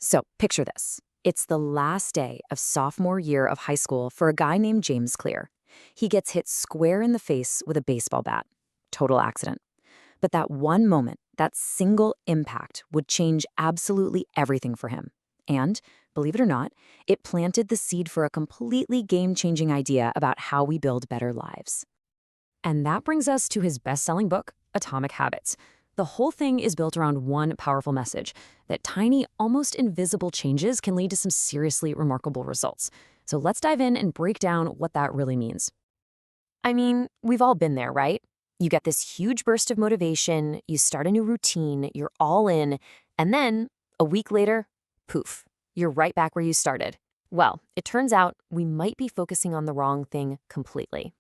So picture this. It's the last day of sophomore year of high school for a guy named James Clear. He gets hit square in the face with a baseball bat. Total accident. But that one moment, that single impact would change absolutely everything for him. And, believe it or not, it planted the seed for a completely game-changing idea about how we build better lives. And that brings us to his best-selling book, Atomic Habits. The whole thing is built around one powerful message, that tiny, almost invisible changes can lead to some seriously remarkable results. So let's dive in and break down what that really means. I mean, we've all been there, right? You get this huge burst of motivation, you start a new routine, you're all in, and then, a week later, poof, you're right back where you started. Well, it turns out we might be focusing on the wrong thing completely.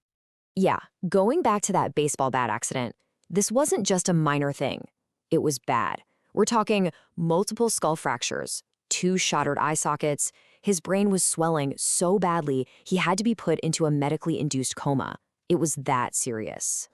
Yeah, going back to that baseball bat accident, this wasn't just a minor thing. It was bad. We're talking multiple skull fractures, 2 shattered eye sockets. His brain was swelling so badly he had to be put into a medically induced coma. It was that serious.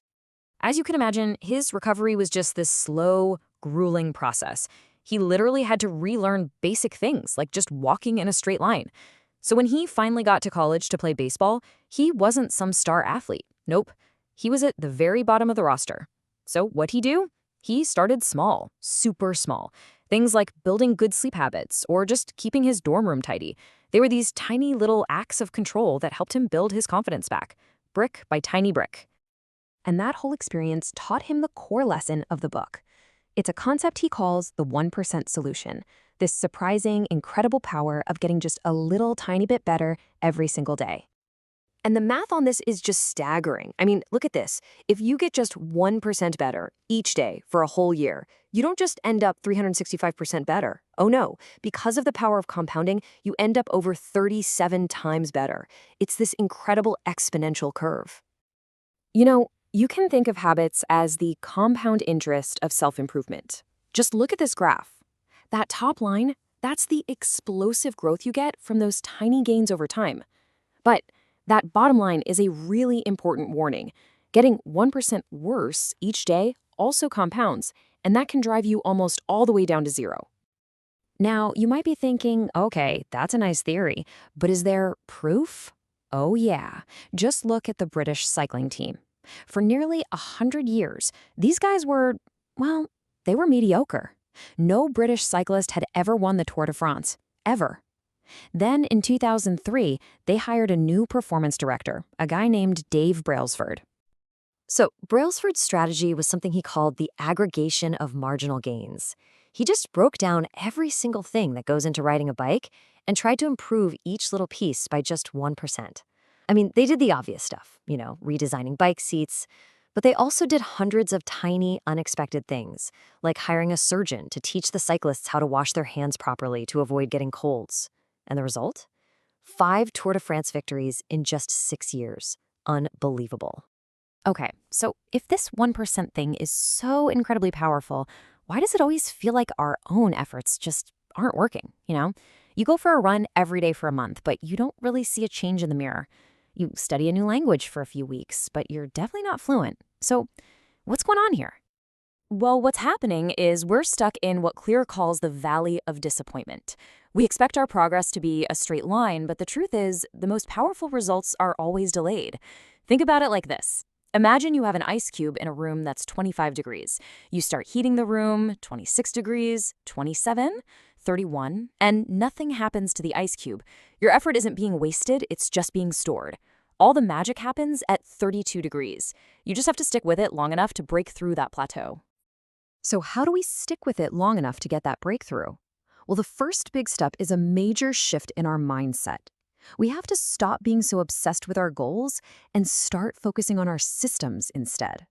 As you can imagine, his recovery was just this slow, grueling process. He literally had to relearn basic things, like just walking in a straight line. So when he finally got to college to play baseball, he wasn't some star athlete. Nope. He was at the very bottom of the roster. So what'd he do? He started small, super small. Things like building good sleep habits or just keeping his dorm room tidy. They were these tiny little acts of control that helped him build his confidence back, brick by tiny brick. And that whole experience taught him the core lesson of the book. It's a concept he calls the 1% solution, this surprising, incredible power of getting just a little tiny bit better every single day. And the math on this is just staggering. I mean, look at this. If you get just 1% better each day for a whole year, you don't just end up 365% better. Oh no, because of the power of compounding, you end up over 37 times better. It's this incredible exponential curve. You know, you can think of habits as the compound interest of self-improvement. Just look at this graph. That top line, that's the explosive growth you get from those tiny gains over time. But that bottom line is a really important warning. Getting 1% worse each day also compounds, and that can drive you almost all the way down to zero. Now, you might be thinking, okay, that's a nice theory, but is there proof? Oh yeah, just look at the British cycling team. For nearly 100 years, these guys were, well, they were mediocre. No British cyclist had ever won the Tour de France, ever. Then, in 2003, they hired a new performance director, a guy named Dave Brailsford. So, Brailsford's strategy was something he called the aggregation of marginal gains. He just broke down every single thing that goes into riding a bike and tried to improve each little piece by just 1%. I mean, they did the obvious stuff, redesigning bike seats, but they also did hundreds of tiny, unexpected things, like hiring a surgeon to teach the cyclists how to wash their hands properly to avoid getting colds. And the result? 5 Tour de France victories in just 6 years. Unbelievable. Okay, so if this 1% thing is so incredibly powerful, why does it always feel like our own efforts just aren't working, You go for a run every day for a month, but you don't really see a change in the mirror. You study a new language for a few weeks, but you're definitely not fluent. So what's going on here? Well, what's happening is we're stuck in what Clear calls the valley of disappointment. We expect our progress to be a straight line, but the truth is the most powerful results are always delayed. Think about it like this. Imagine you have an ice cube in a room that's 25 degrees. You start heating the room, 26 degrees, 27, 31, and nothing happens to the ice cube. Your effort isn't being wasted, it's just being stored. All the magic happens at 32 degrees. You just have to stick with it long enough to break through that plateau. So how do we stick with it long enough to get that breakthrough? Well, the first big step is a major shift in our mindset. We have to stop being so obsessed with our goals and start focusing on our systems instead.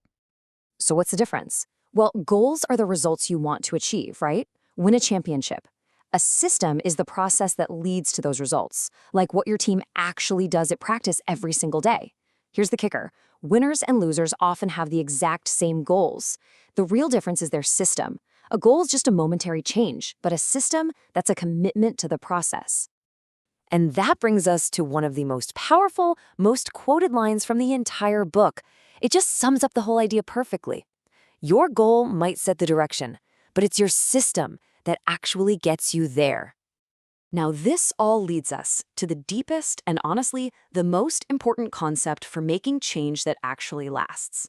So what's the difference? Well, goals are the results you want to achieve, right? Win a championship. A system is the process that leads to those results, like what your team actually does at practice every single day. Here's the kicker. Winners and losers often have the exact same goals. The real difference is their system. A goal is just a momentary change, but a system, that's a commitment to the process. And that brings us to one of the most powerful, most quoted lines from the entire book. It just sums up the whole idea perfectly. Your goal might set the direction, but it's your system that actually gets you there. Now, this all leads us to the deepest and honestly, the most important concept for making change that actually lasts.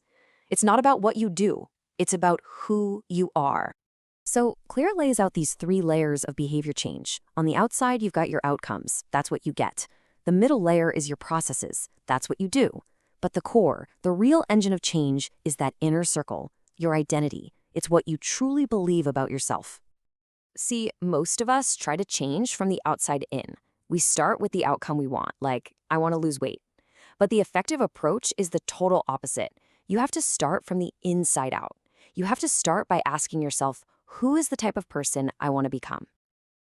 It's not about what you do, it's about who you are. So, Clear lays out these 3 layers of behavior change. On the outside, you've got your outcomes. That's what you get. The middle layer is your processes. That's what you do. But the core, the real engine of change, is that inner circle, your identity. It's what you truly believe about yourself. See, most of us try to change from the outside in. We start with the outcome we want, like, I want to lose weight. But the effective approach is the total opposite. You have to start from the inside out. You have to start by asking yourself, who is the type of person I want to become?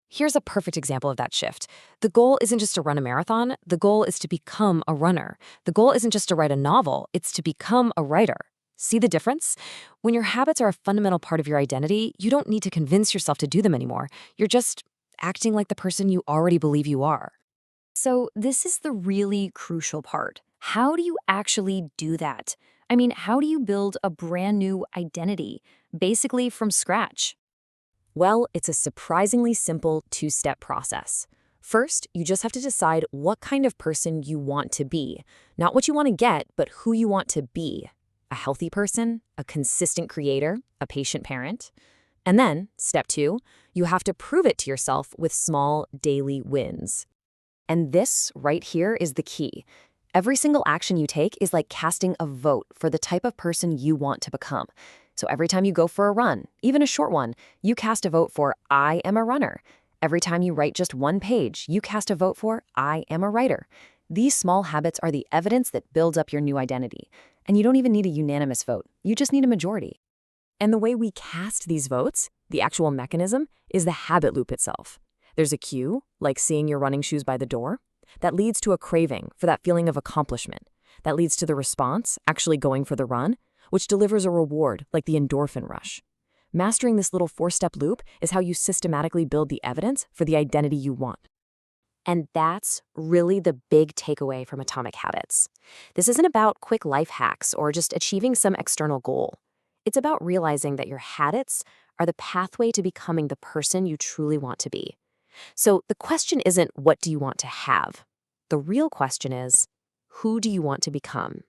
Here's a perfect example of that shift. The goal isn't just to run a marathon, the goal is to become a runner. The goal isn't just to write a novel, it's to become a writer. See the difference? When your habits are a fundamental part of your identity, you don't need to convince yourself to do them anymore. You're just acting like the person you already believe you are. So, this is the really crucial part. How do you actually do that? I mean, how do you build a brand new identity, basically from scratch? Well, it's a surprisingly simple 2-step process. First, you just have to decide what kind of person you want to be. Not what you want to get, but who you want to be. A healthy person, a consistent creator, a patient parent. And then, step 2, you have to prove it to yourself with small daily wins. And this right here is the key. Every single action you take is like casting a vote for the type of person you want to become. So every time you go for a run, even a short one, you cast a vote for I am a runner. Every time you write just one page, you cast a vote for I am a writer. These small habits are the evidence that builds up your new identity. And you don't even need a unanimous vote. You just need a majority. And the way we cast these votes, the actual mechanism, is the habit loop itself. There's a cue, like seeing your running shoes by the door, that leads to a craving for that feeling of accomplishment. That leads to the response, actually going for the run, which delivers a reward, like the endorphin rush. Mastering this little 4-step loop is how you systematically build the evidence for the identity you want. And that's really the big takeaway from Atomic Habits. This isn't about quick life hacks or just achieving some external goal. It's about realizing that your habits are the pathway to becoming the person you truly want to be. So the question isn't, what do you want to have? The real question is, who do you want to become?